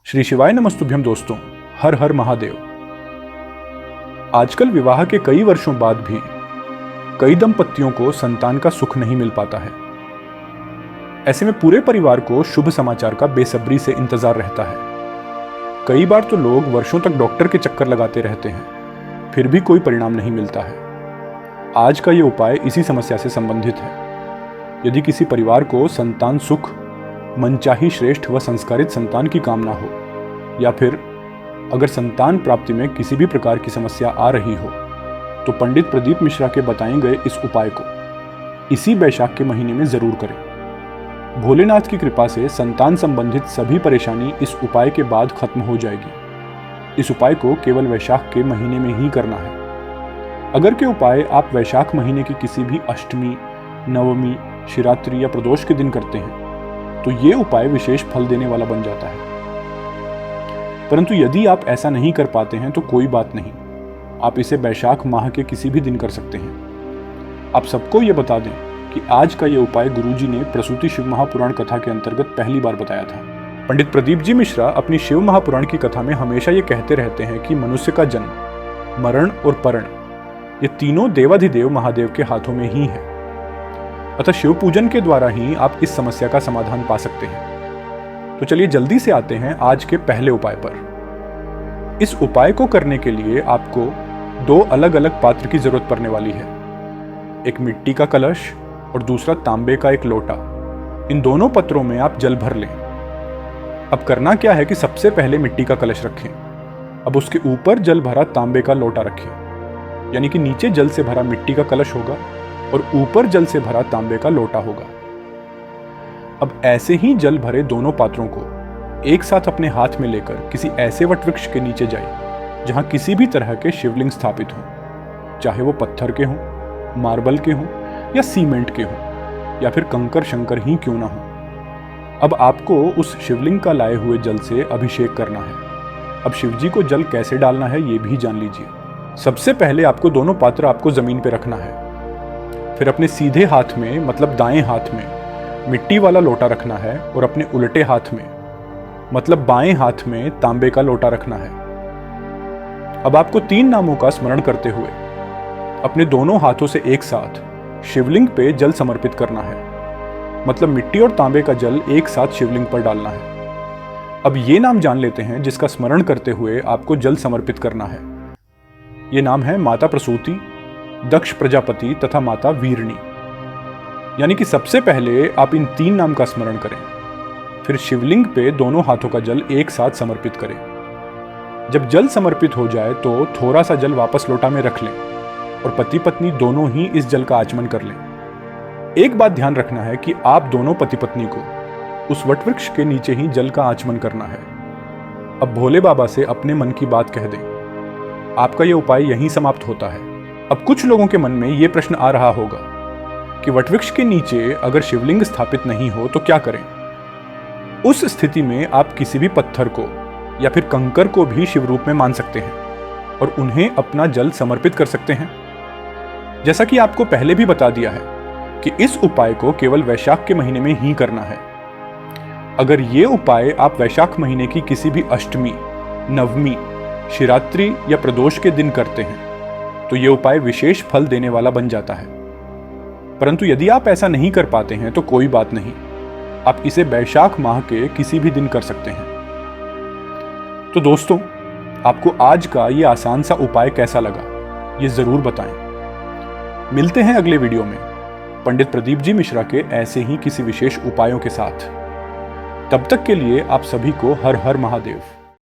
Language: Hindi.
श्री शिवाय नमस्तुभ्यम दोस्तों, हर हर महादेव। आजकल विवाह के कई वर्षों बाद भी कई दंपत्तियों को संतान का सुख नहीं मिल पाता है। ऐसे में पूरे परिवार को शुभ समाचार का बेसब्री से इंतजार रहता है। कई बार तो लोग वर्षों तक डॉक्टर के चक्कर लगाते रहते हैं, फिर भी कोई परिणाम नहीं मिलता है। आज का ये उपाय इसी समस्या से संबंधित है। यदि किसी परिवार को संतान सुख, मनचाही श्रेष्ठ व संस्कारित संतान की कामना हो, या फिर अगर संतान प्राप्ति में किसी भी प्रकार की समस्या आ रही हो, तो पंडित प्रदीप मिश्रा के बताए गए इस उपाय को इसी बैशाख के महीने में जरूर करें। भोलेनाथ की कृपा से संतान संबंधित सभी परेशानी इस उपाय के बाद खत्म हो जाएगी। इस उपाय को केवल वैशाख के महीने में ही करना है। अगर के उपाय आप वैशाख महीने की किसी भी अष्टमी, नवमी, शिवरात्रि या प्रदोष के दिन करते हैं, तो ये उपाय विशेष फल देने वाला बन जाता है। परंतु यदि आप ऐसा नहीं कर पाते हैं तो कोई बात नहीं, आप इसे बैशाख माह के किसी भी दिन कर सकते हैं। आप सबको ये बता दें कि आज का ये उपाय गुरुजी ने प्रसूति शिव महापुराण कथा के अंतर्गत पहली बार बताया था। पंडित प्रदीप जी मिश्रा अपनी शिव महापुराण की कथा में हमेशा ये कहते रहते हैं कि मनुष्य का जन्म, मरण और परण ये तीनों देवाधिदेव महादेव के हाथों में ही है। अतः शिव पूजन के द्वारा ही आप इस समस्या का समाधान पा सकते हैं। तो चलिए जल्दी से आते हैं आज के पहले उपाय पर। इस उपाय को करने के लिए आपको दो अलग अलग पात्र की जरूरत पड़ने वाली है। एक मिट्टी का कलश और दूसरा तांबे का एक लोटा। इन दोनों पत्रों में आप जल भर लें। अब करना क्या है कि सबसे पहले मिट्टी का कलश रखें। अब उसके ऊपर जल भरा तांबे का लोटा रखें, यानी कि नीचे जल से भरा मिट्टी का कलश होगा और ऊपर जल से भरा तांबे का लोटा होगा। अब ऐसे ही जल भरे दोनों पात्रों को एक साथ अपने हाथ में लेकर किसी ऐसे वटवृक्ष के नीचे जाइए जहां किसी भी तरह के शिवलिंग स्थापित हों, चाहे वो पत्थर के हों, मार्बल के हों या सीमेंट के हों, या फिर कंकर शंकर ही क्यों ना हो। अब आपको उस शिवलिंग का लाए हुए जल से अभिषेक करना है। अब शिवजी को जल कैसे डालना है ये भी जान लीजिए। सबसे पहले आपको दोनों पात्र आपको जमीन पर रखना है। फिर अपने सीधे हाथ में, मतलब दाएं हाथ में, मिट्टी वाला लोटा रखना है और अपने उल्टे हाथ में, मतलब बाएं हाथ में, तांबे का लोटा रखना है। अब आपको 3 नामों का स्मरण करते हुए अपने दोनों हाथों से एक साथ शिवलिंग पे जल समर्पित करना है। मतलब मिट्टी और तांबे का जल एक साथ शिवलिंग पर डालना है। अब ये नाम जान लेते हैं जिसका स्मरण करते हुए आपको जल समर्पित करना है। ये नाम है माता प्रसूति, दक्ष प्रजापति तथा माता वीरणी। यानी कि सबसे पहले आप इन 3 नाम का स्मरण करें, फिर शिवलिंग पे दोनों हाथों का जल एक साथ समर्पित करें। जब जल समर्पित हो जाए तो थोड़ा सा जल वापस लोटा में रख लें और पति पत्नी दोनों ही इस जल का आचमन कर लें। एक बात ध्यान रखना है कि आप दोनों पति पत्नी को उस वटवृक्ष के नीचे ही जल का आचमन करना है। अब भोले बाबा से अपने मन की बात कह दें। आपका यह उपाय यहीं समाप्त होता है। अब कुछ लोगों के मन में यह प्रश्न आ रहा होगा कि वटवृक्ष के नीचे अगर शिवलिंग स्थापित नहीं हो तो क्या करें। उस स्थिति में आप किसी भी पत्थर को या फिर कंकर को भी शिव रूप में मान सकते हैं और उन्हें अपना जल समर्पित कर सकते हैं। जैसा कि आपको पहले भी बता दिया है कि इस उपाय को केवल वैशाख के महीने में ही करना है। अगर ये उपाय आप वैशाख महीने की किसी भी अष्टमी, नवमी, शिवरात्रि या प्रदोष के दिन करते हैं तो ये उपाय विशेष फल देने वाला बन जाता है। परंतु यदि आप ऐसा नहीं कर पाते हैं तो कोई बात नहीं, आप इसे बैशाख माह के किसी भी दिन कर सकते हैं। तो दोस्तों, आपको आज का ये आसान सा उपाय कैसा लगा ये जरूर बताएं। मिलते हैं अगले वीडियो में पंडित प्रदीप जी मिश्रा के ऐसे ही किसी विशेष उपायों के साथ। तब तक के लिए आप सभी को हर हर महादेव।